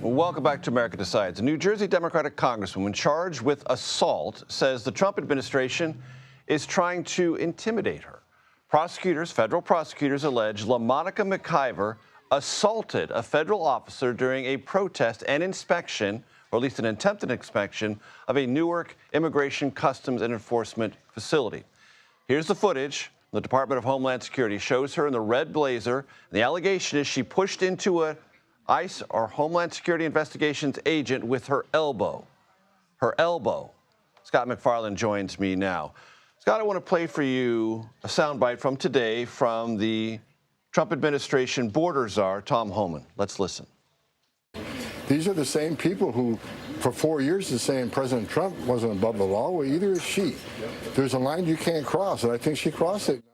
Welcome back to America Decides. A New Jersey Democratic congresswoman charged with assault says the Trump administration is trying to intimidate her. Federal prosecutors allege LaMonica McIver assaulted a federal officer during a protest and inspection, or at least an attempted inspection, of a Newark Immigration Customs and Enforcement facility. Here's the footage. The Department of Homeland Security shows her in the red blazer. And the allegation is she pushed into a ICE or Homeland Security Investigations agent with her elbow. Her elbow. Scott MacFarlane joins me now. Scott, I want to play for you a soundbite from today from the Trump administration border czar, Tom Homan. Let's listen. These are the same people who, for 4 years, are saying President Trump wasn't above the law. Well, either is she. There's a line you can't cross, and I think she crossed it.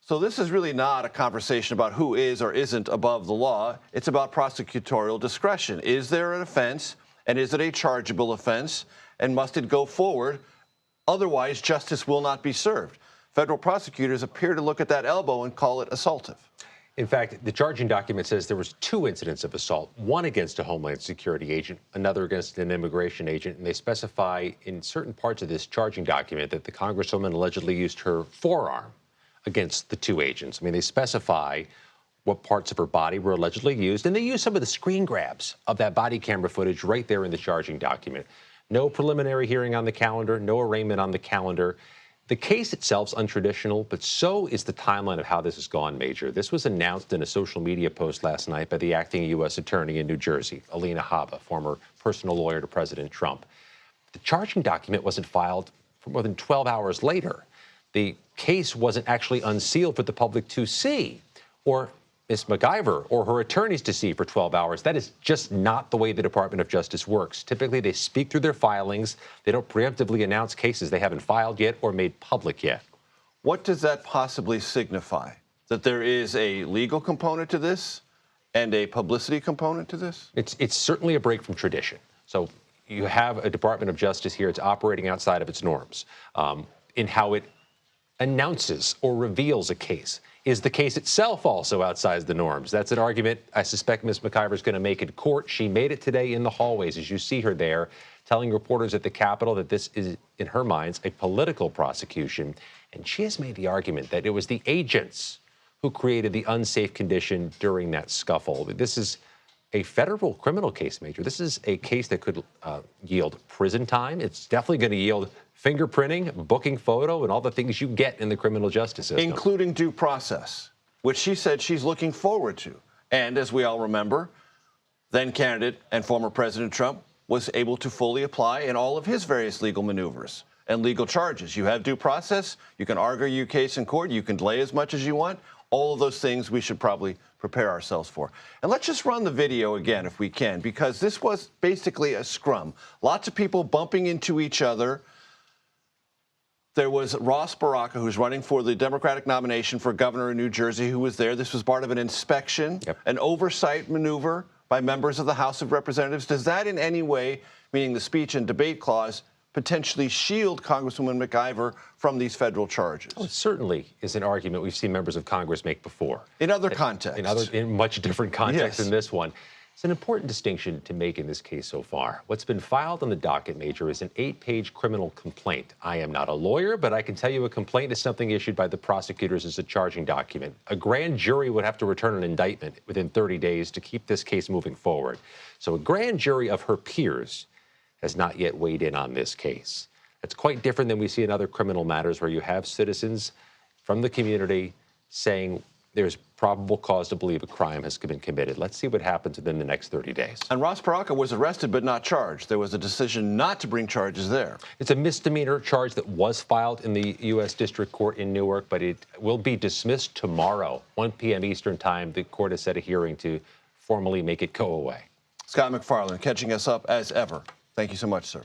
So this is really not a conversation about who is or isn't above the law. It's about prosecutorial discretion. Is there an offense, and is it a chargeable offense, and must it go forward? Otherwise, justice will not be served. Federal prosecutors appear to look at that elbow and call it assaultive. In fact, the charging document says there was 2 incidents of assault, one against a Homeland Security agent, another against an immigration agent, and they specify in certain parts of this charging document that the congresswoman allegedly used her forearm against the 2 agents. I mean, they specify what parts of her body were allegedly used, and they use some of the screen grabs of that body camera footage right there in the charging document. No preliminary hearing on the calendar, no arraignment on the calendar. The case itself's untraditional, but so is the timeline of how this has gone, Major. This was announced in a social media post last night by the acting U.S. attorney in New Jersey, Alina Habba, former personal lawyer to President Trump. The charging document wasn't filed for more than 12 hours later. The case wasn't actually unsealed for the public to see, or Ms. McIver or her attorneys to see for 12 hours. That is just not the way the Department of Justice works. Typically, they speak through their filings. They don't preemptively announce cases they haven't filed yet or made public yet. What does that possibly signify? That there is a legal component to this and a publicity component to this? It's certainly a break from tradition. So you have a Department of Justice here. It's operating outside of its norms in how it announces or reveals a case. Is the case itself also outside the norms? That's an argument I suspect Ms. McIver is going to make in court. She made it today in the hallways, as you see her there, telling reporters at the Capitol that this is, in her mind, a political prosecution. And she has made the argument that it was the agents who created the unsafe condition during that scuffle. This is a federal criminal case, Major. This is a case that could yield prison time. It's definitely going to yield fingerprinting, booking photo, and all the things you get in the criminal justice system. Including due process, which she said she's looking forward to. And as we all remember, then candidate and former President Trump was able to fully apply in all of his various legal maneuvers and legal charges. You have due process, you can argue your case in court, you can delay as much as you want. All of those things we should probably prepare ourselves for. And let's just run the video again if we can, because this was basically a scrum. Lots of people bumping into each other. There was Ross Baraka, who's running for the Democratic nomination for governor in New Jersey, who was there. This was part of an inspection, an oversight maneuver by members of the House of Representatives. Does that in any way, meaning the speech and debate clause, potentially shield Congresswoman McIver from these federal charges? Oh, it certainly is an argument we've seen members of Congress make before. In other contexts. In much different contexts Yes. than this one. It's an important distinction to make in this case so far. What's been filed on the docket, Major, is an 8-page criminal complaint. I am not a lawyer, but I can tell you a complaint is something issued by the prosecutors as a charging document. A grand jury would have to return an indictment within 30 days to keep this case moving forward. So a grand jury of her peers has not yet weighed in on this case. It's quite different than we see in other criminal matters where you have citizens from the community saying there's probable cause to believe a crime has been committed. Let's see what happens within the next 30 days. And Ross Baraka was arrested but not charged. There was a decision not to bring charges there. It's a misdemeanor charge that was filed in the U.S. District Court in Newark, but it will be dismissed tomorrow, 1 p.m. Eastern Time. The court has set a hearing to formally make it go away. Scott MacFarlane catching us up as ever. Thank you so much, sir.